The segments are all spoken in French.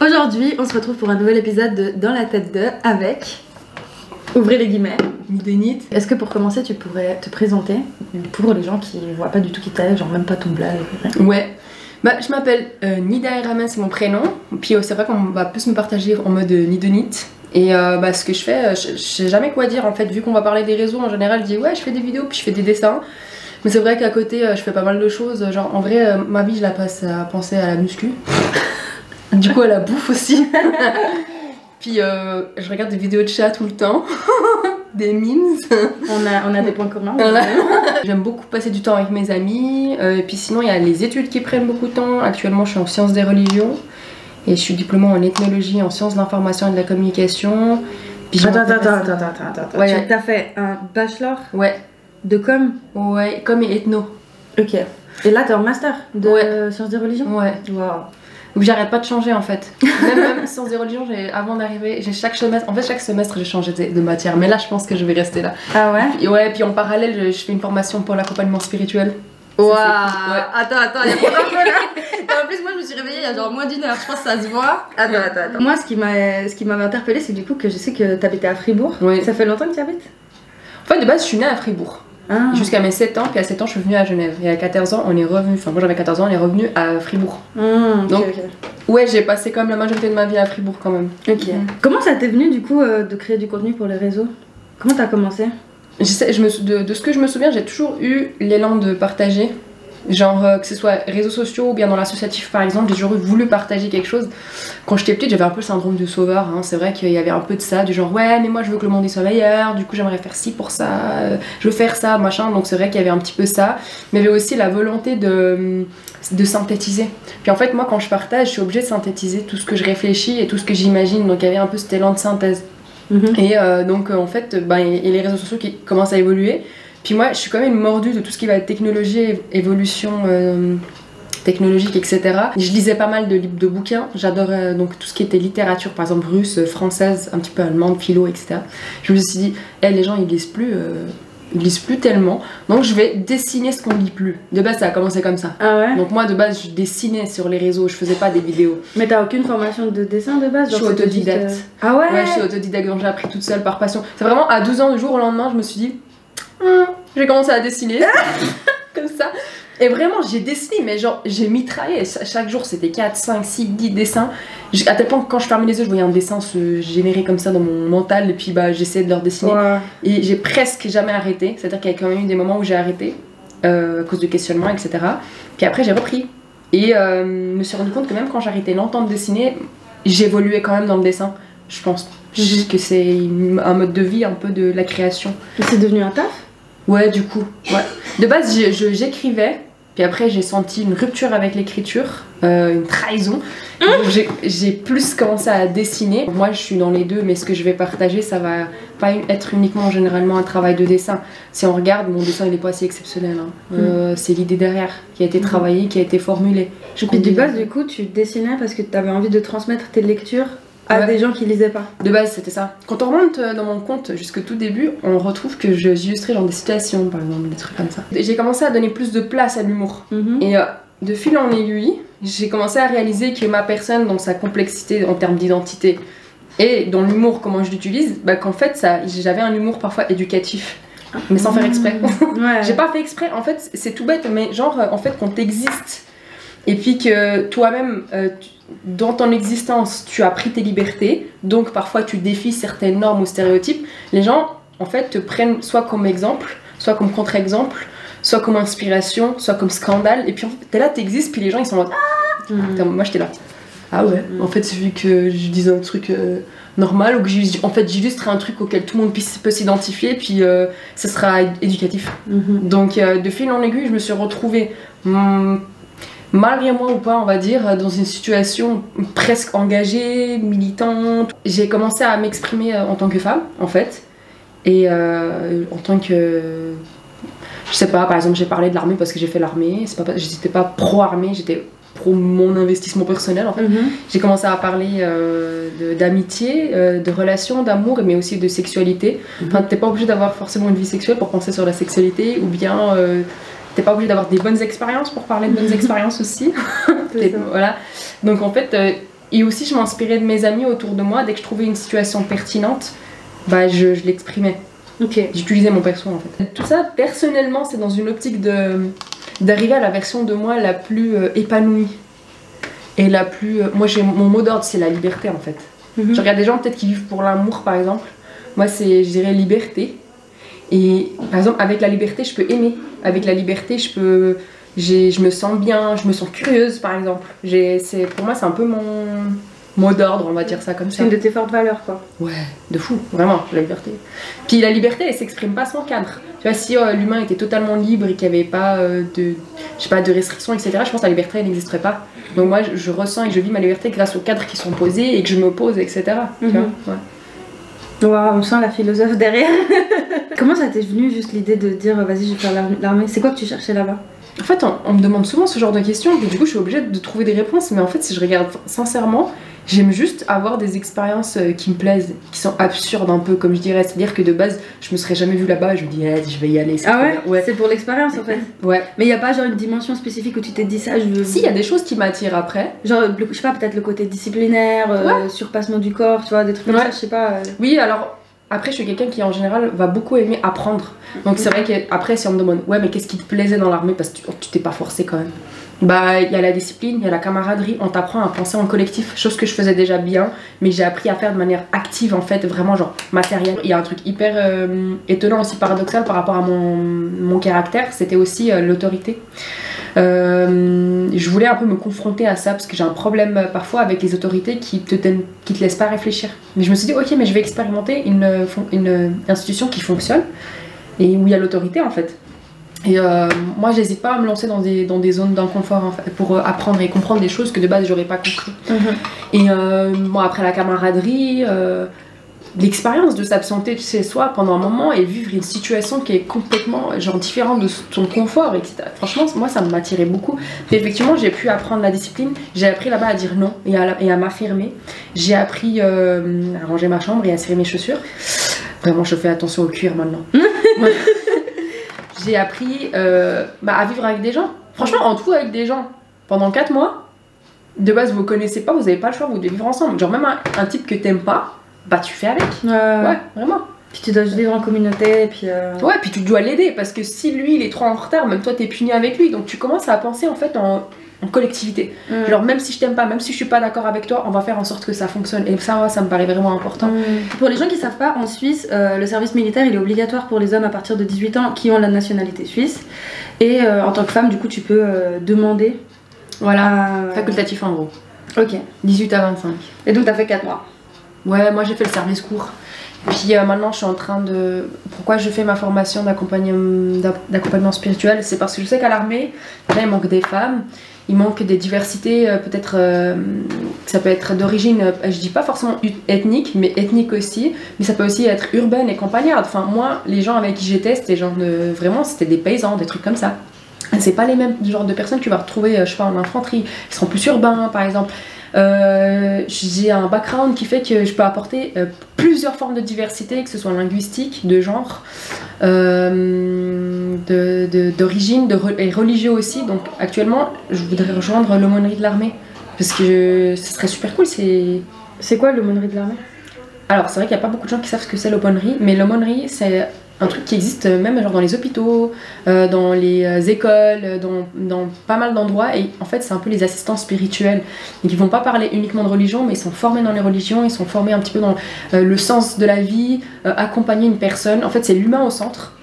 Aujourd'hui, on se retrouve pour un nouvel épisode de Dans la tête de avec, ouvrez les guillemets, Nidonit. Est-ce que pour commencer, tu pourrais te présenter pour les gens qui voient pas du tout qui t'es, genre même pas ton blague? Ouais, bah je m'appelle Nida Eramen, c'est mon prénom. Puis c'est vrai qu'on va plus me partager en mode Nidonit. Et ce que je fais, je sais jamais quoi dire en fait, vu qu'on va parler des réseaux en général, je dis ouais, je fais des vidéos puis je fais des dessins. Mais c'est vrai qu'à côté, je fais pas mal de choses. Genre en vrai, ma vie, je la passe à penser à la muscu. Du coup, à la bouffe aussi. Puis je regarde des vidéos de chat tout le temps. Des memes. On a des points communs. Voilà. J'aime beaucoup passer du temps avec mes amis. Et puis sinon, il y a les études qui prennent beaucoup de temps. Actuellement, je suis en sciences des religions. Et je suis diplômée en ethnologie, en sciences de l'information et de la communication. Puis Attends. Ouais. T'as fait un bachelor? Ouais. De com? Ouais, com et ethno. Ok. Et là, t'es en master de sciences des religions? Ouais. Waouh. Donc j'arrête pas de changer en fait. Même sciences des religions, avant d'arriver, j'ai chaque semestre j'ai changé de matière. Mais là je pense que je vais rester là. Ah ouais? Puis en parallèle je fais une formation pour l'accompagnement spirituel. Waouh. Attends, il y a trop d'infos là. En plus moi je me suis réveillée il y a genre moins d'une heure, je pense que ça se voit. Attends. Moi ce qui m'avait interpellée, c'est du coup que je sais que t'habitais à Fribourg. Oui. Ça fait longtemps que tu habites? En fait de base je suis née à Fribourg. Ah. Jusqu'à mes 7 ans, puis à 7 ans je suis venue à Genève. Et à 14 ans on est revenu, enfin moi j'avais 14 ans, on est revenu à Fribourg. Donc ouais, j'ai passé quand même la majorité de ma vie à Fribourg quand même. Ok. Comment ça t'est venu du coup de créer du contenu pour les réseaux? Comment t'as commencé? De ce que je me souviens, j'ai toujours eu l'élan de partager. Genre que ce soit réseaux sociaux ou bien dans l'associatif par exemple, j'ai toujours voulu partager quelque chose. Quand j'étais petite, j'avais un peu le syndrome du sauveur, hein. C'est vrai qu'il y avait un peu de ça, du genre ouais mais moi je veux que le monde y soit meilleur, du coup j'aimerais faire ci pour ça, je veux faire ça, machin. Donc c'est vrai qu'il y avait un petit peu ça, mais il y avait aussi la volonté de synthétiser. Puis en fait moi quand je partage, je suis obligée de synthétiser tout ce que je réfléchis et tout ce que j'imagine, donc il y avait un peu cet élan de synthèse. Et donc en fait, et les réseaux sociaux qui commencent à évoluer. Puis moi, je suis quand même mordue de tout ce qui va être technologie, évolution technologique, etc. Je lisais pas mal de livres de bouquins. J'adorais donc tout ce qui était littérature, par exemple russe, française, un petit peu allemande, philo, etc. Je me suis dit, les gens ils lisent plus tellement. Donc je vais dessiner ce qu'on lit plus. De base, ça a commencé comme ça. Ah ouais? Donc moi, de base, je dessinais sur les réseaux, je faisais pas des vidéos. Mais t'as aucune formation de dessin de base? Je suis autodidacte. Ah ouais? Ouais, je suis autodidacte, donc j'ai appris toute seule par passion. C'est vraiment à 12 ans, du jour au lendemain, je me suis dit, j'ai commencé à dessiner. Comme ça. Et vraiment, j'ai dessiné, mais genre, j'ai mitraillé. Chaque jour, c'était 4, 5, 6, 10 dessins. À tel point que quand je fermais les yeux, je voyais un dessin se générer comme ça dans mon mental. Et puis, j'essayais de leur dessiner. Ouais. Et j'ai presque jamais arrêté. C'est-à-dire qu'il y a quand même eu des moments où j'ai arrêté, à cause de questionnements, etc. Puis après, j'ai repris. Et me suis rendu compte que même quand j'arrêtais longtemps de dessiner, j'évoluais quand même dans le dessin. Je pense que c'est un mode de vie un peu de la création. Et c'est devenu un taf? Ouais, du coup. Ouais. De base, j'écrivais. Puis après, j'ai senti une rupture avec l'écriture, une trahison. J'ai plus commencé à dessiner. Moi, je suis dans les deux, mais ce que je vais partager, ça va pas être uniquement généralement un travail de dessin. Si on regarde, mon dessin, il est pas si exceptionnel. Hein. C'est l'idée derrière qui a été travaillée, qui a été formulée. Puis de base, du coup, tu dessinais parce que tu avais envie de transmettre tes lectures à des gens qui lisaient pas. De base, c'était ça. Quand on remonte dans mon compte jusqu'au tout début, on retrouve que j'illustrais dans des situations, par exemple, des trucs comme ça. J'ai commencé à donner plus de place à l'humour. Et de fil en aiguille, j'ai commencé à réaliser que ma personne, dans sa complexité en termes d'identité, et dans l'humour, comment je l'utilise, qu'en fait, j'avais un humour parfois éducatif. Mais sans faire exprès. Ouais. J'ai pas fait exprès, en fait, c'est tout bête, mais genre, en fait, quand t'existes, et puis que toi-même, dans ton existence, tu as pris tes libertés, donc parfois tu défies certaines normes ou stéréotypes, les gens, en fait, te prennent soit comme exemple, soit comme contre-exemple, soit comme inspiration, soit comme scandale, et puis en fait, t'es là, t'existes, puis les gens, ils sont là, moi j'étais là, ah ouais, en fait, vu que je dis un truc normal, ou que j'illustre un truc auquel tout le monde peut s'identifier, puis ça sera éducatif. Donc, de fil en aiguille, je me suis retrouvée... malgré moi ou pas, on va dire, dans une situation presque engagée, militante. J'ai commencé à m'exprimer en tant que femme, en fait. Et en tant que... Je sais pas, par exemple, j'ai parlé de l'armée parce que j'ai fait l'armée. J'étais pas pro-armée, j'étais pro mon investissement personnel, en fait. J'ai commencé à parler d'amitié, de relations, d'amour, mais aussi de sexualité. Enfin, t'es pas obligé d'avoir forcément une vie sexuelle pour penser sur la sexualité, ou bien... t'es pas obligé d'avoir des bonnes expériences pour parler de bonnes expériences aussi. Voilà. Donc en fait, Et aussi, je m'inspirais de mes amis autour de moi. Dès que je trouvais une situation pertinente, bah, je l'exprimais. Ok. J'utilisais mon perso en fait. Tout ça, personnellement, c'est dans une optique d'arriver à la version de moi la plus épanouie. Et la plus... moi, mon mot d'ordre, c'est la liberté en fait. Je regarde des gens peut-être qui vivent pour l'amour par exemple. Moi, c'est, je dirais, liberté. Et par exemple, avec la liberté, je peux aimer. Avec la liberté, je me sens bien, je me sens curieuse par exemple. Pour moi, c'est un peu mon mot d'ordre, on va dire ça comme ça. C'est une de tes fortes valeurs quoi. Ouais, de fou, vraiment, la liberté. Puis la liberté, elle s'exprime pas sans cadre. Tu vois, si l'humain était totalement libre et qu'il n'y avait pas de restrictions, etc., je pense que la liberté, elle n'existerait pas. Donc moi, je ressens et je vis ma liberté grâce aux cadres qui sont posés et que je me pose, etc. Tu vois, ouais. Wow, on sent la philosophe derrière. Comment ça t'est venu juste l'idée de dire vas-y je vais faire l'armée? C'est quoi que tu cherchais là-bas? En fait, on me demande souvent ce genre de questions et du coup je suis obligée de trouver des réponses. Mais en fait, si je regarde sincèrement, j'aime juste avoir des expériences qui me plaisent, qui sont absurdes un peu, comme je dirais. C'est-à-dire que de base, je me serais jamais vue là-bas et je me dis je vais y aller. Ah ouais, c'est pour l'expérience en fait. Ouais. Mais il y a pas genre une dimension spécifique où tu t'es dit ça, je veux... Si, il y a des choses qui m'attirent après. Genre, je sais pas, peut-être le côté disciplinaire, surpassement du corps, tu vois, des trucs comme ça, je sais pas. Oui, alors... Après, je suis quelqu'un qui en général va beaucoup aimer apprendre. Donc c'est vrai qu'après, si on me demande ouais, mais qu'est-ce qui te plaisait dans l'armée, parce que tu t'es pas forcé quand même. Bah, il y a la discipline, il y a la camaraderie, on t'apprend à penser en collectif, chose que je faisais déjà bien, mais j'ai appris à faire de manière active en fait, vraiment genre matérielle. Il y a un truc hyper étonnant aussi, paradoxal par rapport à mon caractère, c'était aussi l'autorité. Je voulais un peu me confronter à ça parce que j'ai un problème parfois avec les autorités qui te laissent pas réfléchir. Mais je me suis dit ok, mais je vais expérimenter une institution qui fonctionne et où il y a l'autorité en fait. Et moi j'hésite pas à me lancer dans des zones d'inconfort en fait, pour apprendre et comprendre des choses que de base j'aurais pas compris. Et moi après la camaraderie, l'expérience de s'absenter de chez soi pendant un moment et vivre une situation qui est complètement genre différente de ton confort, etc. Franchement, moi ça m'attirait beaucoup. Et effectivement, j'ai pu apprendre la discipline. J'ai appris là-bas à dire non et à m'affirmer. J'ai appris à ranger ma chambre et à serrer mes chaussures. Vraiment, je fais attention au cuir maintenant. J'ai appris à vivre avec des gens. Franchement, en tout avec des gens. Pendant 4 mois, de base vous connaissez pas, vous avez pas le choix, vous devez vivre ensemble. Genre même un type que t'aimes pas, bah tu fais avec. Ouais, vraiment. Puis tu dois vivre en communauté et puis... Ouais, puis tu dois l'aider parce que si lui il est trop en retard, même toi t'es puni avec lui. Donc tu commences à penser en fait en collectivité. Genre même si je t'aime pas, même si je suis pas d'accord avec toi, on va faire en sorte que ça fonctionne. Et ça me paraît vraiment important. Pour les gens qui savent pas, en Suisse, le service militaire il est obligatoire pour les hommes à partir de 18 ans qui ont la nationalité suisse. Et en tant que femme, du coup, tu peux demander... Voilà, facultatif en gros. Ok. 18 à 25. Et donc t'as fait 4 mois. Ouais, moi j'ai fait le service court. Puis maintenant je suis en train de... Pourquoi je fais ma formation d'accompagnement spirituel? C'est parce que je sais qu'à l'armée, là il manque des femmes, il manque des diversités, peut-être ça peut être d'origine, je dis pas forcément ethnique, mais ethnique aussi, mais ça peut aussi être urbaine et campagnarde. Enfin moi, les gens avec qui j'étais, c'était genre vraiment c'était des paysans, des trucs comme ça. C'est pas les mêmes genres de personnes que tu vas retrouver, je sais pas, en infanterie. Ils seront plus urbains par exemple. J'ai un background qui fait que je peux apporter plusieurs formes de diversité, que ce soit linguistique, de genre, d'origine et religieux aussi. Donc actuellement, je voudrais rejoindre l'aumônerie de l'armée parce que ce serait super cool. C'est quoi l'aumônerie de l'armée? Alors c'est vrai qu'il n'y a pas beaucoup de gens qui savent ce que c'est l'aumônerie, mais l'aumônerie c'est un truc qui existe même genre dans les hôpitaux, dans les écoles, dans pas mal d'endroits, et en fait c'est un peu les assistants spirituels. Donc ils vont pas parler uniquement de religion, mais ils sont formés dans les religions, ils sont formés un petit peu dans le sens de la vie, accompagner une personne. En fait c'est l'humain au centre.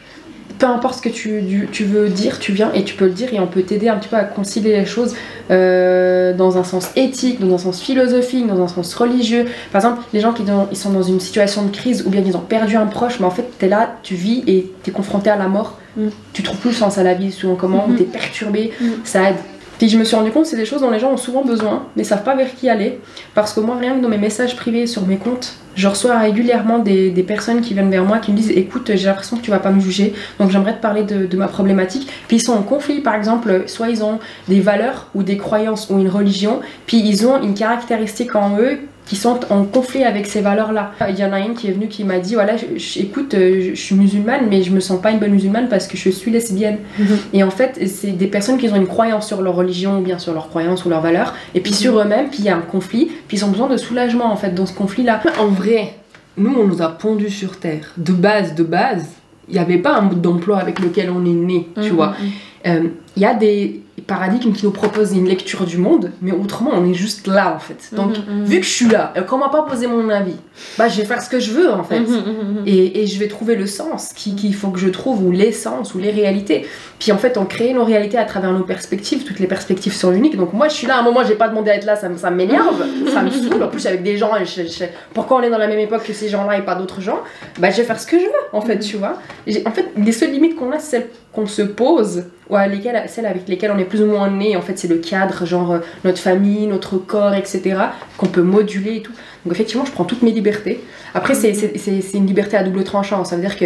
Peu importe ce que tu veux dire, tu viens et tu peux le dire et on peut t'aider un petit peu à concilier les choses dans un sens éthique, dans un sens philosophique, dans un sens religieux. Par exemple, les gens ils sont dans une situation de crise ou bien ils ont perdu un proche, mais en fait t'es là, tu vis et t'es confronté à la mort. Tu trouves plus le sens à la vie souvent comment, t'es perturbé, ça aide. Puis je me suis rendu compte que c'est des choses dont les gens ont souvent besoin, mais savent pas vers qui aller. Parce que moi, rien que dans mes messages privés sur mes comptes, Je reçois régulièrement des personnes qui viennent vers moi qui me disent écoute, j'ai l'impression que tu vas pas me juger, donc j'aimerais te parler de ma problématique. Puis ils sont en conflit, par exemple, soit ils ont des valeurs ou des croyances ou une religion, puis ils ont une caractéristique en eux qui sont en conflit avec ces valeurs-là. Il y en a une qui est venue qui m'a dit voilà, écoute, je suis musulmane, mais je me sens pas une bonne musulmane parce que je suis lesbienne. Et en fait, c'est des personnes qui ont une croyance sur leur religion, ou bien sur leur croyance ou leurs valeurs, et puis sur eux-mêmes, puis il y a un conflit, puis ils ont besoin de soulagement en fait dans ce conflit-là. En vrai, nous on nous a pondus sur terre. De base, il n'y avait pas un mode d'emploi avec lequel on est né, tu vois. Il y a des paradigmes qui nous proposent une lecture du monde, mais autrement on est juste là en fait. Donc vu que je suis là, qu'on m'a pas posé mon avis, bah je vais faire ce que je veux en fait. Et je vais trouver le sens qu'il faut que je trouve, ou l'essence, ou les réalités. Puis en fait on crée nos réalités à travers nos perspectives, toutes les perspectives sont uniques. Donc moi je suis là, à un moment j'ai pas demandé à être là, ça m'énerve, ça me saoule. En plus avec des gens, pourquoi on est dans la même époque que ces gens là et pas d'autres gens, bah je vais faire ce que je veux en fait, tu vois. En fait les seules limites qu'on a, c'est celles qu'on se pose, ou celles avec lesquelles on est plus ou moins né. En fait c'est le cadre, genre notre famille, notre corps, etc., qu'on peut moduler et tout. Donc effectivement je prends toutes mes libertés. Après c'est une liberté à double tranchant, ça veut dire que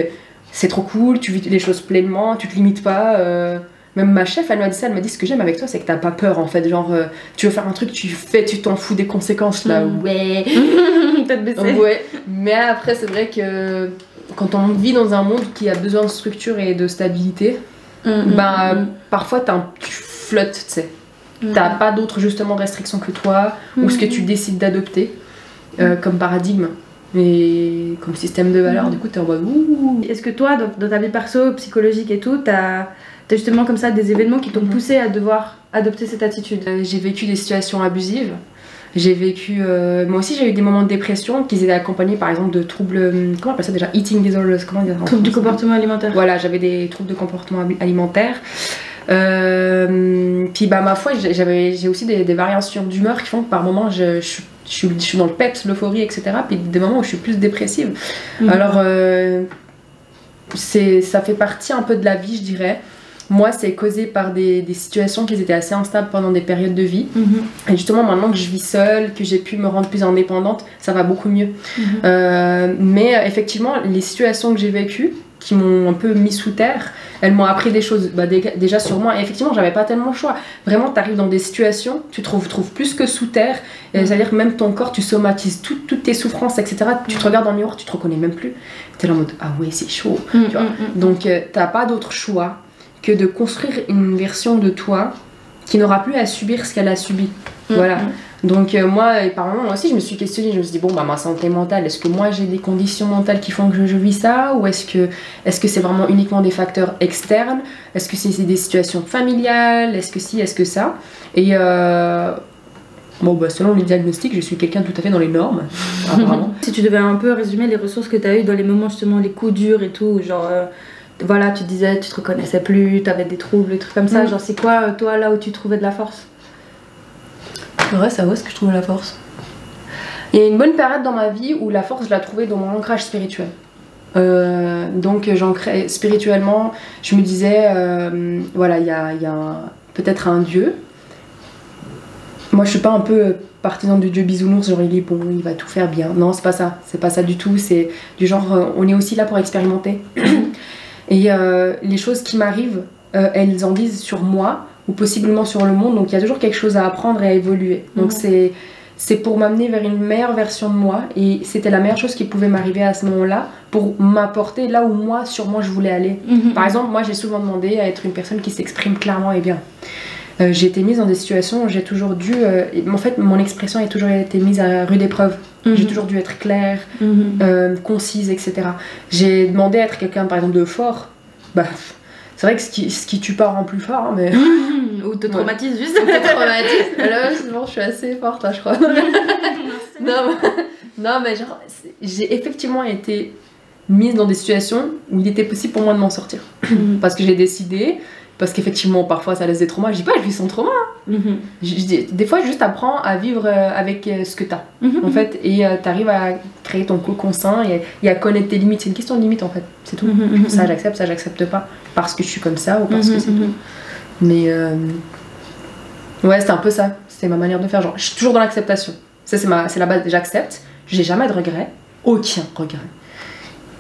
c'est trop cool, tu vis les choses pleinement, tu te limites pas. Même ma chef elle m'a dit ça, elle m'a dit ce que j'aime avec toi c'est que t'as pas peur en fait, genre tu veux faire un truc, tu fais, tu t'en fous des conséquences là. Ouais. Tête baissée. Ouais, mais après c'est vrai que quand on vit dans un monde qui a besoin de structure et de stabilité, parfois tu flottes, tu sais. T'as pas d'autres justement restrictions que toi, ou ce que tu décides d'adopter comme paradigme et comme système de valeurs. Du coup t'es en mode ouh. Est-ce que toi dans ta vie perso, psychologique et tout, t'as justement comme ça des événements qui t'ont poussé à devoir adopter cette attitude? J'ai vécu des situations abusives. J'ai vécu, moi aussi j'ai eu des moments de dépression qui étaient accompagnés par exemple de troubles, comment on appelle ça déjà, eating disorders, comment dire, troubles du comportement alimentaire. Voilà, j'avais des troubles de comportement alimentaire. Puis bah ma foi, j'ai aussi des variations d'humeur qui font que par moments je suis dans le peps, l'euphorie, etc. Puis des moments où je suis plus dépressive. Alors ça fait partie un peu de la vie, je dirais. Moi, c'est causé par des situations qui étaient assez instables pendant des périodes de vie. Et justement, maintenant que je vis seule, que j'ai pu me rendre plus indépendante, ça va beaucoup mieux. Mais effectivement, les situations que j'ai vécues, qui m'ont un peu mis sous terre, elles m'ont appris des choses déjà sur moi. Et effectivement, j'avais pas tellement le choix. Vraiment, t'arrives dans des situations, tu te trouves plus que sous terre. C'est-à-dire que même ton corps, tu somatises toutes tes souffrances, etc. Tu te regardes dans le miroir, tu te reconnais même plus. T'es là en mode, ah ouais, c'est chaud. Tu vois. Donc, t'as pas d'autre choix que de construire une version de toi qui n'aura plus à subir ce qu'elle a subi. Voilà. Donc moi, et par moments aussi, je me suis questionnée, je me suis dit, bon, bah ma santé mentale, est-ce que moi j'ai des conditions mentales qui font que je vis ça, ou est-ce que c'est vraiment uniquement des facteurs externes, est-ce que c'est des situations familiales, est-ce que ci, est-ce que ça. Et bon, bah selon les diagnostics, je suis quelqu'un tout à fait dans les normes, apparemment. Si tu devais un peu résumer les ressources que tu as eues dans les moments justement, les coups durs et tout, genre... voilà, tu disais, tu te reconnaissais plus, tu avais des troubles, des trucs comme ça. Genre, c'est quoi, toi, là où tu trouvais de la force? Ouais, ça va, ce que je trouvais la force. Il y a une bonne période dans ma vie où la force, je la trouvais dans mon ancrage spirituel. Donc, j'ancrais spirituellement, je me disais, voilà, il y a peut-être un Dieu. Moi, je suis pas un peu partisan du Dieu bisounours, genre il est bon, il va tout faire bien. Non, c'est pas ça du tout. C'est du genre, on est aussi là pour expérimenter. Et les choses qui m'arrivent, elles en disent sur moi ou possiblement sur le monde, donc il y a toujours quelque chose à apprendre et à évoluer. Donc c'est pour m'amener vers une meilleure version de moi, et c'était la meilleure chose qui pouvait m'arriver à ce moment-là pour m'apporter là où moi, sur moi, je voulais aller. Par exemple, moi j'ai souvent demandé à être une personne qui s'exprime clairement et bien. J'ai été mise dans des situations où j'ai toujours dû... en fait, mon expression a toujours été mise à rude épreuve. J'ai toujours dû être claire, concise, etc. J'ai demandé à être quelqu'un, par exemple, de fort. Bah, c'est vrai que ce qui tue pas rend plus fort, hein, mais... Ou te traumatise juste. Ou te traumatise. Là, bon, je suis assez forte, là, je crois. Non, mais genre, j'ai effectivement été mise dans des situations où il était possible pour moi de m'en sortir. Parce que j'ai décidé... Parce qu'effectivement, parfois, ça laisse des traumas. Je dis pas, je vis sans trauma. Des fois, juste apprends à vivre avec ce que t'as, en fait. Et t'arrives à créer ton cocon sain et à connaître tes limites. C'est une question de limite, en fait. C'est tout. Ça, j'accepte pas. Parce que je suis comme ça ou parce que c'est tout. Mais ouais, c'est un peu ça. C'est ma manière de faire. Genre, je suis toujours dans l'acceptation. Ça, c'est la base. J'accepte. J'ai jamais de regrets. aucun regret.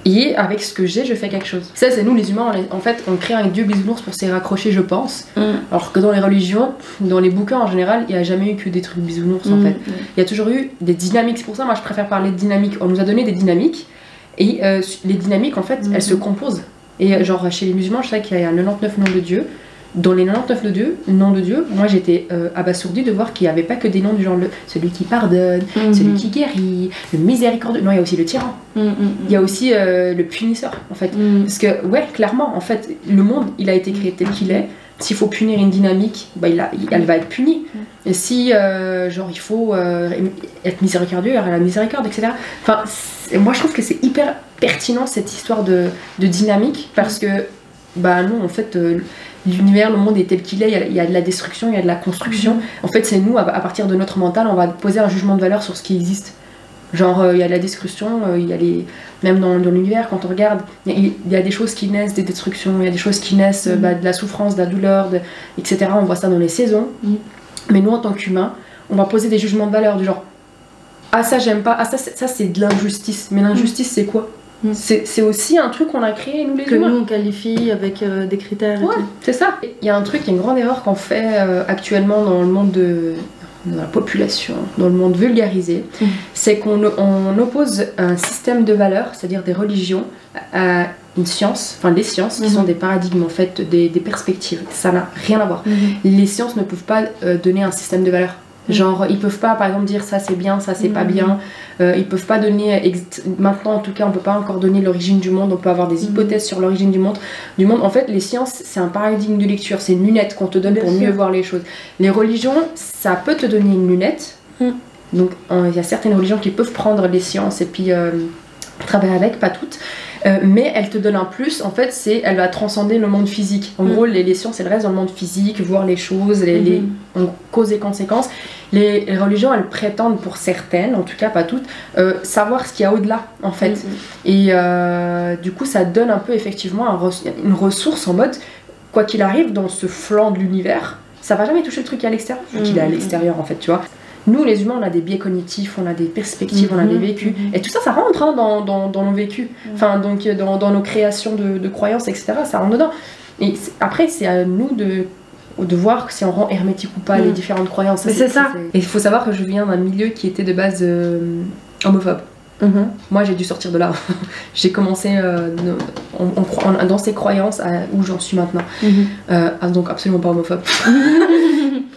Et avec ce que j'ai, je fais quelque chose. Ça, c'est nous les humains, en fait, on crée un dieu bisounours pour s'y raccrocher, je pense. Alors que dans les religions, dans les bouquins en général, il n'y a jamais eu que des trucs bisounours en fait. Il y a toujours eu des dynamiques. C'est pour ça, moi, je préfère parler de dynamiques. On nous a donné des dynamiques. Et les dynamiques, en fait, elles se composent. Et genre, chez les musulmans, je sais qu'il y a 99 noms de Dieu. Dans les 99 noms de Dieu, moi j'étais abasourdie de voir qu'il n'y avait pas que des noms du genre celui qui pardonne, celui qui guérit, le miséricordieux. Non, il y a aussi le tyran. Il y a aussi le punisseur, en fait. Parce que, ouais, clairement, en fait, le monde, il a été créé tel qu'il est. S'il faut punir une dynamique, bah, elle va être punie. Et si, genre, il faut être miséricordieux, il y aura la miséricorde, etc. Enfin, moi je trouve que c'est hyper pertinent cette histoire de dynamique, parce que, bah non, en fait, l'univers, le monde est tel qu'il est, il y a de la destruction, il y a de la construction. En fait, c'est nous, à partir de notre mental, on va poser un jugement de valeur sur ce qui existe. Genre, il y a de la destruction, il y a même dans l'univers, quand on regarde, il y a des choses qui naissent des destructions, il y a des choses qui naissent de la souffrance, de la douleur, etc. On voit ça dans les saisons. Mais nous, en tant qu'humains, on va poser des jugements de valeur du genre, ah ça j'aime pas, ah ça c'est de l'injustice. Mais l'injustice, c'est quoi? C'est aussi un truc qu'on a créé, nous les humains. Que nous on qualifie avec des critères. Ouais, c'est ça. Il y a un truc, il y a une grande erreur qu'on fait actuellement dans le monde dans la population, dans le monde vulgarisé, c'est qu'on oppose un système de valeurs, c'est-à-dire des religions, à une science, enfin les sciences qui sont des paradigmes en fait, des perspectives. Ça n'a rien à voir. Les sciences ne peuvent pas donner un système de valeurs. Genre, ils peuvent pas, par exemple, dire ça c'est bien, ça c'est pas bien. Ils peuvent pas donner, maintenant en tout cas, on peut pas encore donner l'origine du monde. On peut avoir des hypothèses sur l'origine du monde. En fait, les sciences, c'est un paradigme de lecture. C'est une lunette qu'on te donne pour mieux voir les choses. Les religions, ça peut te donner une lunette. Donc, il y a certaines religions qui peuvent prendre les sciences et puis travailler avec, pas toutes. Mais elle te donne un plus, en fait, elle va transcender le monde physique. En gros, les sciences, elles restent dans le monde physique, voir les choses, les causes et conséquences. Les religions, elles prétendent, pour certaines, en tout cas pas toutes, savoir ce qu'il y a au-delà, en fait. Et du coup, ça donne un peu, effectivement, une ressource en mode, quoi qu'il arrive, dans ce flanc de l'univers, ça va jamais toucher le truc qui est à l'extérieur, vu qu'il est à l'extérieur, en fait, tu vois. Nous, les humains, on a des biais cognitifs, on a des perspectives, on a des vécus. Et tout ça, ça rentre hein, dans nos vécus. Enfin, donc, dans nos créations de croyances, etc. Ça rentre dedans. Et après, c'est à nous de voir si on rend hermétique ou pas les différentes croyances. Mais c'est ça. Et il faut savoir que je viens d'un milieu qui était de base homophobe. Moi, j'ai dû sortir de là. J'ai commencé dans ces croyances où j'en suis maintenant. Donc, absolument pas homophobe.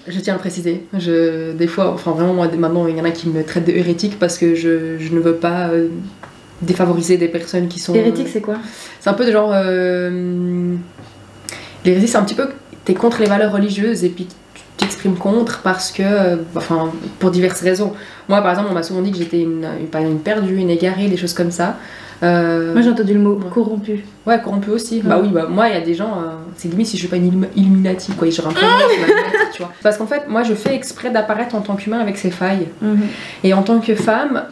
Je tiens à le préciser. Des fois, enfin vraiment, moi, maintenant, il y en a qui me traitent de hérétique parce que je ne veux pas défavoriser des personnes qui sont... Hérétique, c'est quoi? C'est un peu de genre... L'hérésie, c'est un petit peu... T'es contre les valeurs religieuses et puis tu t'exprimes contre parce que... Enfin, pour diverses raisons. Moi, par exemple, on m'a souvent dit que j'étais une perdue, une égarée, des choses comme ça. Moi, j'ai entendu le mot corrompu. Ouais, corrompu aussi. Bah oui, moi, il y a des gens... c'est limite si je suis pas une Illuminati, quoi. J'aurais un peu tu vois. Parce qu'en fait, moi, je fais exprès d'apparaître en tant qu'humain avec ses failles. Et en tant que femme...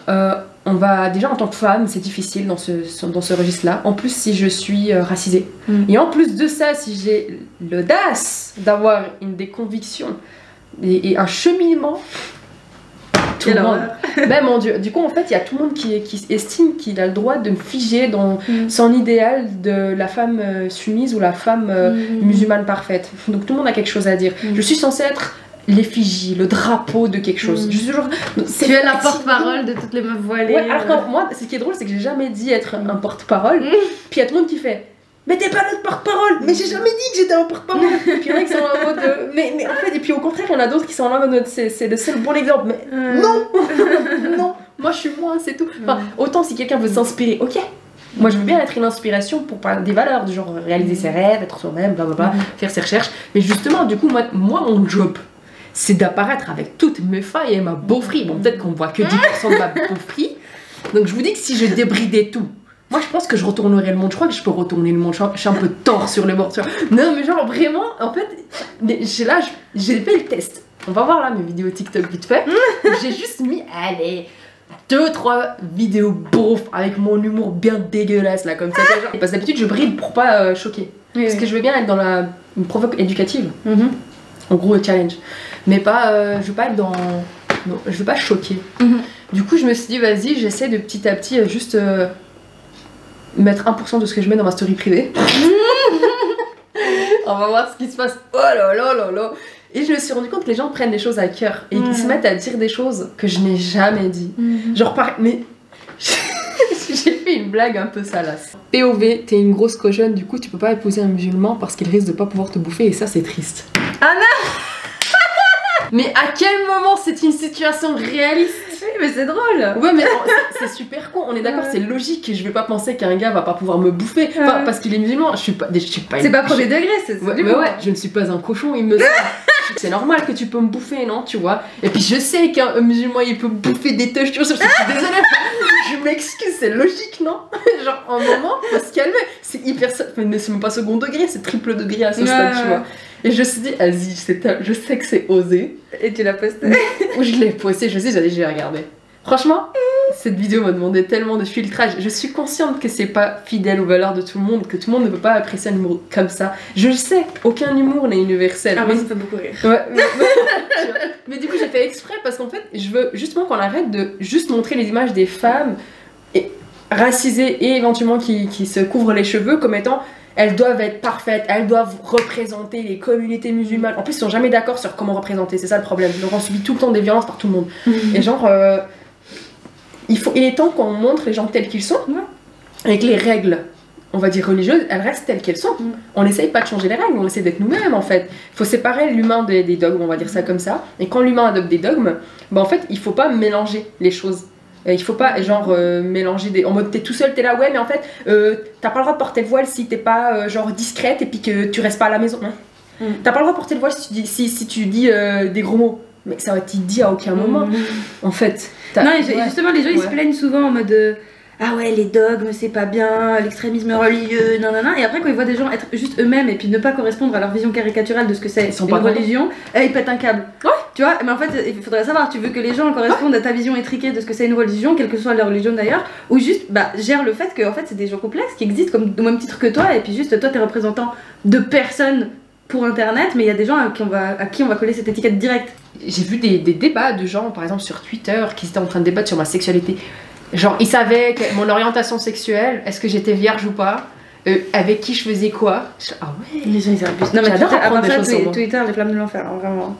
déjà en tant que femme, c'est difficile dans ce registre-là. En plus, si je suis racisée. Et en plus de ça, si j'ai l'audace d'avoir des convictions et un cheminement, tout le monde. Ben mon Dieu. Du coup, en fait, il y a tout le monde qui estime qu'il a le droit de me figer dans son idéal de la femme soumise ou la femme musulmane parfaite. Donc tout le monde a quelque chose à dire. Je suis censée être l'effigie, le drapeau de quelque chose. Je suis toujours... Tu es la porte-parole de toutes les meufs voilées. Ouais, alors que moi, ce qui est drôle, c'est que j'ai jamais dit être un porte-parole. Puis il y a tout le monde qui fait mais t'es pas notre porte-parole. Mais j'ai jamais dit que j'étais un porte-parole. Puis il y en a qui sont en mode mais en fait, et puis au contraire, il y en a d'autres qui sont en mode c'est le seul bon exemple. Mais non non, moi je suis moi, c'est tout. Enfin, autant si quelqu'un veut s'inspirer, ok. Moi je veux bien être une inspiration pour parler des valeurs, du genre réaliser ses rêves, être soi-même, blablabla, faire ses recherches. Mais justement, du coup, moi mon job, c'est d'apparaître avec toutes mes failles et ma beaufrie. Bon, peut-être qu'on voit que 10% de ma beaufrie. Donc je vous dis que si je débridais tout, moi je pense que je retournerais le monde. Je crois que je peux retourner le monde. Je suis un peu tort sur le bord. Non mais genre vraiment, en fait, j'ai fait le test. On va voir là mes vidéos TikTok vite fait. J'ai juste mis, allez, 2-3 vidéos beaufs avec mon humour bien dégueulasse là comme ça. Parce que d'habitude je brille pour pas choquer. Parce que je veux bien être dans une provoque éducative. En gros challenge. Mais pas, je veux pas être dans non, je veux pas choquer. Du coup, je me suis dit, vas-y, j'essaie de petit à petit juste mettre 1% de ce que je mets dans ma story privée. On va voir ce qui se passe. Oh là là là là. Et je me suis rendu compte que les gens prennent des choses à cœur et qu'ils se mettent à dire des choses que je n'ai jamais dit. Genre, mais j'ai fait une blague un peu salace. POV, t'es une grosse cochonne, du coup tu peux pas épouser un musulman parce qu'il risque de pas pouvoir te bouffer et ça c'est triste. Ah non. Mais à quel moment c'est une situation réaliste? Oui, mais c'est drôle. Ouais, mais c'est super con, on est d'accord, c'est logique. Je vais pas penser qu'un gars va pas pouvoir me bouffer enfin, parce qu'il est musulman. Je suis pas c'est pas premier degré, c'est ouais, mais ouais, je ne suis pas un cochon, il me semble. C'est normal que tu peux me bouffer, non? Tu vois? Et puis je sais qu'un musulman il peut bouffer des touches, je suis désolée. Je m'excuse, c'est logique, non? Genre, un moment, faut se calmer. C'est hyper. Mais c'est même pas second degré, c'est triple degré à ce stade, tu vois. Et je me suis dit, vas-y, je sais que c'est osé. Et tu l'as posté? Ou je l'ai posté, je sais, j'ai regardé. Franchement, cette vidéo m'a demandé tellement de filtrage. Je suis consciente que c'est pas fidèle aux valeurs de tout le monde, que tout le monde ne peut pas apprécier un humour comme ça. Je le sais, aucun humour n'est universel. Ah, mais ça me fait beaucoup rire. Ouais, mais du coup, j'ai fait exprès parce qu'en fait, je veux justement qu'on arrête de juste montrer les images des femmes racisées et éventuellement qui se couvrent les cheveux comme étant. Elles doivent être parfaites, elles doivent représenter les communautés musulmanes. En plus, ils sont jamais d'accord sur comment représenter, c'est ça le problème. Donc on subit tout le temps des violences par tout le monde. Et genre, il est temps qu'on montre les gens tels qu'ils sont, avec les règles, on va dire religieuses, elles restent telles qu'elles sont. On n'essaye pas de changer les règles, on essaie d'être nous-mêmes en fait. Il faut séparer l'humain des dogmes, on va dire ça comme ça. Et quand l'humain adopte des dogmes, bah en fait, il faut pas mélanger les choses. Il faut pas genre mélanger des. En mode t'es tout seul, t'es là, ouais, mais en fait t'as pas le droit de porter le voile si t'es pas genre discrète et puis que tu restes pas à la maison. T'as pas le droit de porter le voile si tu dis des gros mots. Mais ça va été dit à aucun moment. En fait. Non, et justement, les gens ils se plaignent souvent en mode. Ah ouais, les dogmes c'est pas bien, l'extrémisme religieux, nanana. Et après, quand ils voient des gens être juste eux-mêmes et puis ne pas correspondre à leur vision caricaturale de ce que c'est une religion, ils pètent un câble. Ouais. Tu vois, mais en fait, il faudrait savoir, tu veux que les gens correspondent à ta vision étriquée de ce que c'est une religion, quelle que soit leur religion d'ailleurs, ou juste gère le fait que en fait, c'est des gens complexes qui existent comme au même titre que toi, et puis juste toi, t'es représentant de personnes pour internet, mais il y a des gens à qui on va coller cette étiquette directe. J'ai vu des débats de gens, par exemple sur Twitter, qui étaient en train de débattre sur ma sexualité. Genre, ils savaient que mon orientation sexuelle, est-ce que j'étais vierge ou pas, avec qui je faisais quoi. Ah ouais. Les gens ils abusent. Non mais j'adore apprendre des choses sur moi. Twitter, les flammes de l'enfer, hein, vraiment.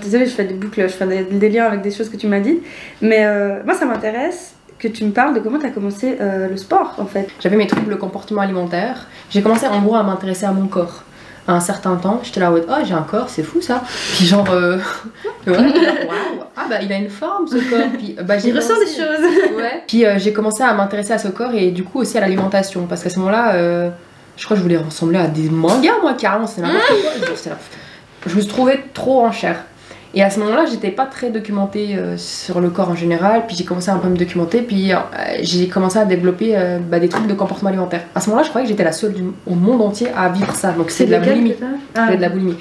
Désolée, je fais des boucles, je fais des liens avec des choses que tu m'as dites. Mais moi ça m'intéresse que tu me parles de comment tu as commencé le sport en fait. J'avais mes troubles de comportement alimentaire. J'ai commencé en gros à m'intéresser à mon corps. À un certain temps, j'étais là, oh j'ai un corps, c'est fou ça. Puis genre, ouais, waouh, ah bah il a une forme ce corps. Puis il ressent des choses. Ouais. Puis j'ai commencé à m'intéresser à ce corps et du coup aussi à l'alimentation parce qu'à ce moment-là, je crois que je voulais ressembler à des mangas moi carrément, c'est n'importe quoi. Je me trouvais trop en chair. Et à ce moment-là, j'étais pas très documentée sur le corps en général, puis j'ai commencé à un peu me documenter, puis j'ai commencé à développer des troubles de comportement alimentaire. À ce moment-là, je croyais que j'étais la seule au monde entier à vivre ça, donc c'est de la boulimie. De la boulimie.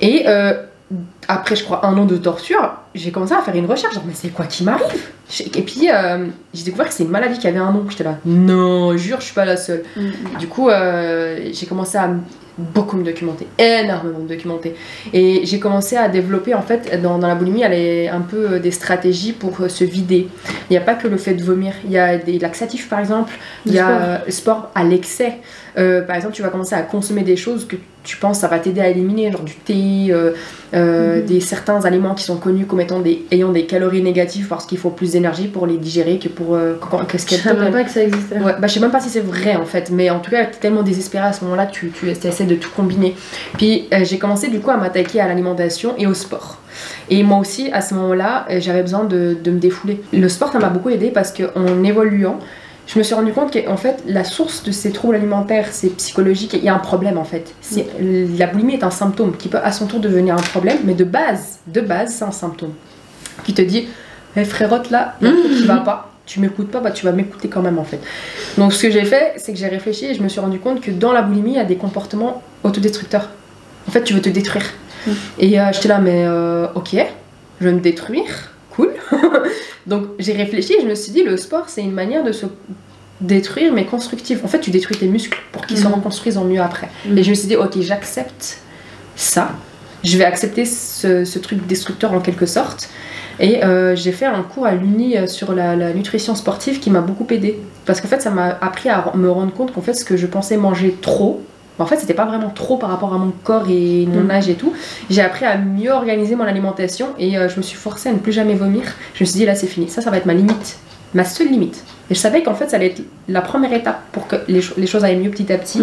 Et après, je crois, 1 an de torture, j'ai commencé à faire une recherche, genre, mais c'est quoi qui m'arrive? Et puis, j'ai découvert que c'est une maladie qui avait un nom, j'étais là, non, jure, je suis pas la seule. Du coup, j'ai commencé à beaucoup me documenter, énormément me documenter. Et j'ai commencé à développer, en fait, dans la boulimie, elle est un peu des stratégies pour se vider. Il n'y a pas que le fait de vomir, il y a des laxatifs par exemple, il y a le sport à l'excès. Par exemple, tu vas commencer à consommer des choses que tu penses ça va t'aider à éliminer, genre du thé, certains aliments qui sont connus comme ayant des calories négatives parce qu'il faut plus d'énergie pour les digérer que pour... je savais même pas que ça existait. Ouais, je sais même pas si c'est vrai en fait, mais en tout cas, t'es tellement désespérée à ce moment-là, tu essaies de tout combiner. Puis j'ai commencé du coup à m'attaquer à l'alimentation et au sport. Et moi aussi, à ce moment-là, j'avais besoin de me défouler. Le sport, ça m'a beaucoup aidé parce qu'en évoluant, je me suis rendu compte qu'en fait, la source de ces troubles alimentaires, c'est psychologique, il y a un problème en fait. La boulimie est un symptôme qui peut à son tour devenir un problème, mais de base, c'est un symptôme qui te dit hey, frérotte là, il y a un truc qui va pas, tu m'écoutes pas, tu vas m'écouter quand même en fait. Donc ce que j'ai fait, c'est que j'ai réfléchi et je me suis rendu compte que dans la boulimie, il y a des comportements autodestructeurs. En fait, tu veux te détruire. Et j'étais là, mais ok, je vais me détruire, cool. Donc j'ai réfléchi et je me suis dit, le sport, c'est une manière de se détruire, mais constructive. En fait, tu détruis tes muscles pour qu'ils se reconstruisent en mieux après. Et je me suis dit, ok, j'accepte ça. Je vais accepter ce truc destructeur en quelque sorte. Et j'ai fait un cours à l'Uni sur la nutrition sportive qui m'a beaucoup aidée. Parce qu'en fait, ça m'a appris à me rendre compte qu'en fait, ce que je pensais manger trop, en fait, c'était pas vraiment trop par rapport à mon corps et mon âge et tout. J'ai appris à mieux organiser mon alimentation et je me suis forcée à ne plus jamais vomir. Je me suis dit, là, c'est fini. Ça va être ma limite. Ma seule limite. Et je savais qu'en fait, ça allait être la première étape pour que les choses aillent mieux petit à petit.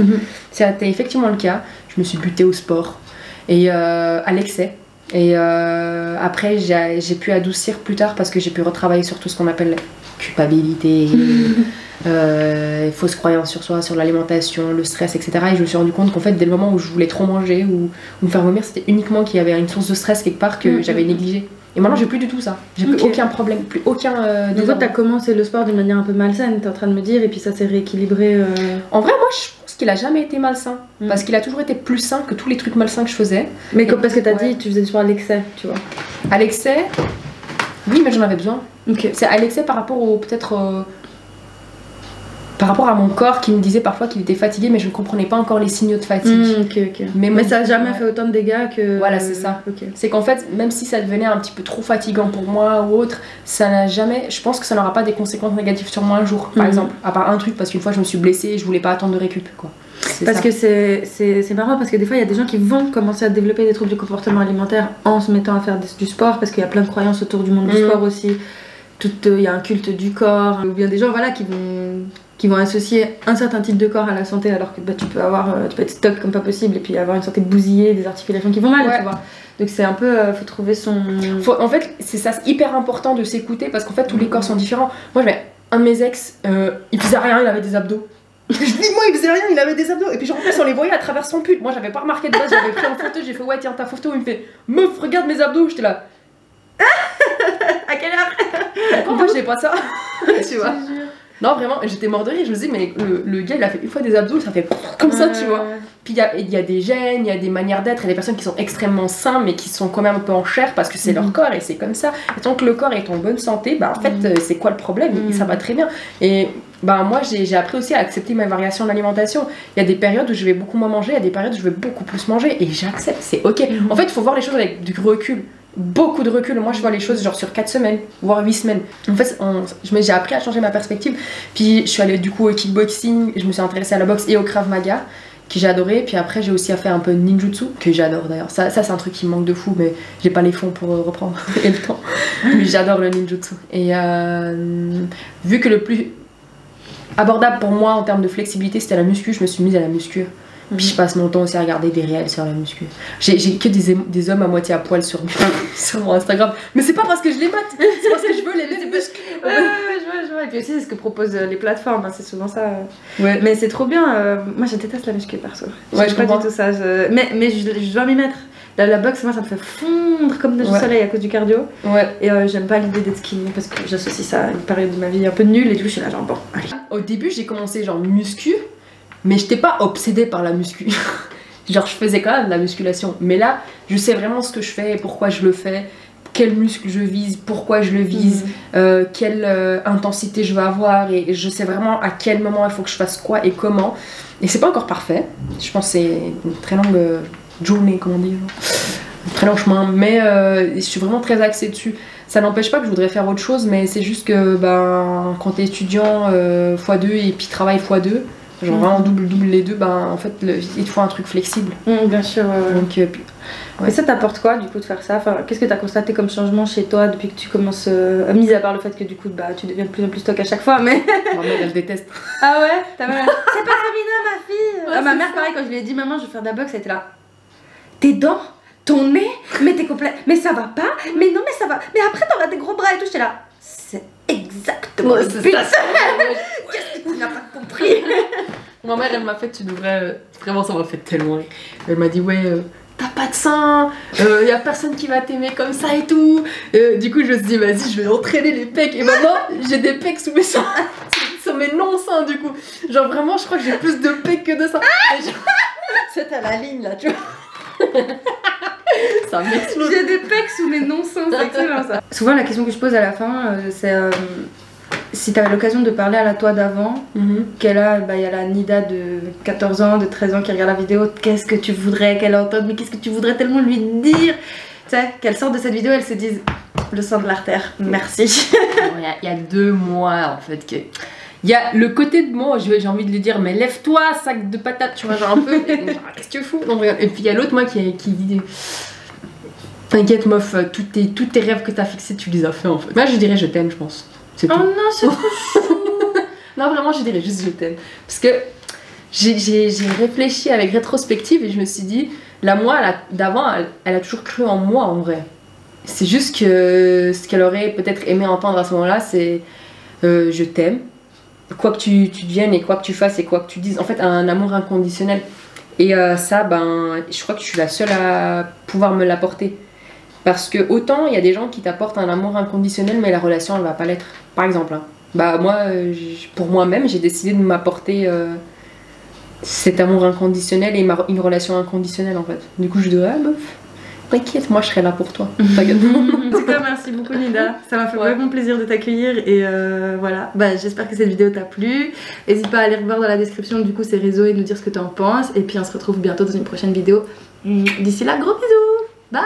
C'était effectivement le cas. Je me suis butée au sport et à l'excès. Et après, j'ai pu adoucir plus tard parce que j'ai pu retravailler sur tout ce qu'on appelle culpabilité, fausses croyances sur soi, sur l'alimentation, le stress, etc. Et je me suis rendu compte qu'en fait, dès le moment où je voulais trop manger ou me faire vomir, c'était uniquement qu'il y avait une source de stress quelque part que j'avais négligée. Et maintenant, j'ai plus du tout ça. J'ai plus aucun problème, plus aucun. Du coup, t'as commencé le sport d'une manière un peu malsaine, t'es en train de me dire, et puis ça s'est rééquilibré. En vrai, moi, je pense qu'il a jamais été malsain. Parce qu'il a toujours été plus sain que tous les trucs malsains que je faisais. Mais parce que t'as dit, tu faisais du sport à l'excès, tu vois. À l'excès, oui, mais j'en avais besoin. C'est à l'excès par rapport au peut-être. Par rapport à mon corps qui me disait parfois qu'il était fatigué, mais je ne comprenais pas encore les signaux de fatigue. Mais ça n'a jamais fait autant de dégâts que. Voilà, c'est ça. C'est qu'en fait, même si ça devenait un petit peu trop fatigant pour moi ou autre, ça n'a jamais. Je pense que ça n'aura pas des conséquences négatives sur moi un jour, par exemple. À part un truc, parce qu'une fois je me suis blessée et je voulais pas attendre de récup, quoi. Parce que c'est marrant, parce que des fois il y a des gens qui vont commencer à développer des troubles du comportement alimentaire en se mettant à faire du sport, parce qu'il y a plein de croyances autour du monde du sport aussi. Il y a un culte du corps, ou bien des gens voilà, qui vont associer un certain type de corps à la santé, alors que tu peux être stock comme pas possible et puis avoir une santé bousillée, des articulations qui vont mal, tu vois. Donc c'est un peu, faut trouver son... En fait, c'est ça, c'est hyper important de s'écouter parce qu'en fait tous les corps sont différents. Moi, un de mes ex, il faisait rien, il avait des abdos. Je dis, moi, il faisait rien, il avait des abdos. Et puis, en plus, on les voyait à travers son pull. Moi, j'avais pas remarqué de base, j'avais pris en photo, j'ai fait, ouais, tiens, ta photo. Il me fait, meuf, regarde mes abdos. J'étais là. À quelle heure? Pourquoi je n'ai pas ça? Tu vois? Non, vraiment, j'étais mort de rire. Je me dis, mais le gars, il a fait une fois des abdos, ça fait comme ça, tu vois. Puis il y a des gènes, il y a des manières d'être, il y a des personnes qui sont extrêmement saines, mais qui sont quand même un peu en chair parce que c'est leur corps et c'est comme ça. Et tant que le corps est en bonne santé, bah en fait, c'est quoi le problème? Et ça va très bien. Et bah moi, j'ai appris aussi à accepter ma variation d'alimentation. Il y a des périodes où je vais beaucoup moins manger, il y a des périodes où je vais beaucoup plus manger, et j'accepte, c'est ok. En fait, il faut voir les choses avec du recul. Beaucoup de recul. Moi je vois les choses genre sur 4 semaines voire 8 semaines. En fait j'ai appris à changer ma perspective. Puis je suis allée du coup au kickboxing, je me suis intéressée à la boxe et au Krav Maga que j'ai adoré. Puis après j'ai aussi fait un peu de ninjutsu que j'adore d'ailleurs. Ça c'est un truc qui me manque de fou, mais j'ai pas les fonds pour reprendre et le temps. Mais j'adore le ninjutsu. Et vu que le plus abordable pour moi en termes de flexibilité c'était la muscu, je me suis mise à la muscu. Puis je passe mon temps aussi à regarder des réels sur la muscu. J'ai que des hommes à moitié à poil sur mon Instagram. Mais c'est pas parce que je les mate, c'est parce que je veux les muscles. Je vois. Et puis aussi c'est ce que proposent les plateformes, hein, c'est souvent ça. Ouais. Mais c'est trop bien. Moi je déteste la muscu perso. Ouais, je pas du tout ça. Mais je dois m'y mettre. La boxe, moi ça me fait fondre comme neige au soleil à cause du cardio. Ouais. Et j'aime pas l'idée d'être skinny parce que j'associe ça à une période de ma vie un peu nulle. Et du coup je suis là genre bon, allez. Au début j'ai commencé genre muscu. Mais j'étais pas obsédée par la muscu. Genre je faisais quand même de la musculation. Mais là, je sais vraiment ce que je fais, pourquoi je le fais, quel muscle je vise, pourquoi je le vise, quelle intensité je veux avoir. Et je sais vraiment à quel moment il faut que je fasse quoi et comment. Et c'est pas encore parfait. Je pense que c'est une très longue journée, comme on dit. Un très long chemin. Mais je suis vraiment très axée dessus. Ça n'empêche pas que je voudrais faire autre chose. Mais c'est juste que quand t'es étudiant x2 et puis travail x2, genre vraiment double les deux, en fait il te faut un truc flexible. Bien sûr, ouais. Donc, Et ça t'apporte quoi du coup de faire ça? Enfin, qu'est-ce que t'as constaté comme changement chez toi depuis que tu commences, mis à part le fait que du coup tu deviens de plus en plus stock à chaque fois, mais... Ma mère elle déteste. Ah ouais? C'est pas féminin ma fille. Ouais, ma mère pareil, quand je lui ai dit maman je veux faire de la boxe, elle était là. Tes dents? Ton nez? Mais t'es complète. Mais ça va pas? Mais non mais ça va. Mais après t'auras des gros bras et tout, j'étais là. C'est exactement le but. Qu'est-ce que tu n'as pas compris? Ma mère elle m'a fait, tu devrais... Vraiment ça m'a fait tellement rire. Elle m'a dit ouais, t'as pas de sein, y a personne qui va t'aimer comme ça et tout. Du coup je me suis dit vas-y je vais entraîner les pecs. Et maintenant j'ai des pecs sous mes seins. Sur mes non-seins du coup. Genre vraiment je crois que j'ai plus de pecs que de seins. C'est à la ligne là tu vois. Ça m'explose. J'ai des pecs sous mes non-seins, c'est excellent ça. Souvent la question que je pose à la fin c'est si tu avais l'occasion de parler à la toi d'avant, qu'elle a, il y a la Nida de 14 ans, de 13 ans qui regarde la vidéo, qu'est-ce que tu voudrais qu'elle entende, mais qu'est-ce que tu voudrais tellement lui dire? Tu sais, qu'elles sortent de cette vidéo, elles se disent le sang de l'artère, merci. Il y a 2 mois en fait que. Il y a le côté de moi, j'ai envie de lui dire, mais lève-toi, sac de patates, tu vois, genre un peu. Qu'est-ce que tu fous? Non, et puis il y a l'autre moi qui dit. T'inquiète meuf, tous tes rêves que t'as fixés, tu les as fait en fait. Moi je dirais je t'aime, je pense. Oh non, c'est trop chou. Non vraiment je dirais juste je t'aime. Parce que j'ai réfléchi avec rétrospective et je me suis dit, la moi d'avant, elle a toujours cru en moi en vrai. C'est juste que ce qu'elle aurait peut-être aimé entendre à ce moment-là, c'est je t'aime. Quoi que tu deviennes et quoi que tu fasses et quoi que tu dises. En fait un amour inconditionnel. Et ça, ben, je crois que je suis la seule à pouvoir me l'apporter. Parce que autant il y a des gens qui t'apportent un amour inconditionnel mais la relation elle va pas l'être. Par exemple, hein. Bah moi, pour moi-même, j'ai décidé de m'apporter cet amour inconditionnel et une relation inconditionnelle en fait. Du coup je dis ah meuf, t'inquiète, moi je serai là pour toi. En tout cas merci beaucoup Nida, ça m'a fait vraiment plaisir de t'accueillir et voilà, bah, j'espère que cette vidéo t'a plu. N'hésite pas à aller revoir dans la description du coup ces réseaux et nous dire ce que t'en penses et puis on se retrouve bientôt dans une prochaine vidéo. D'ici là, gros bisous, bye.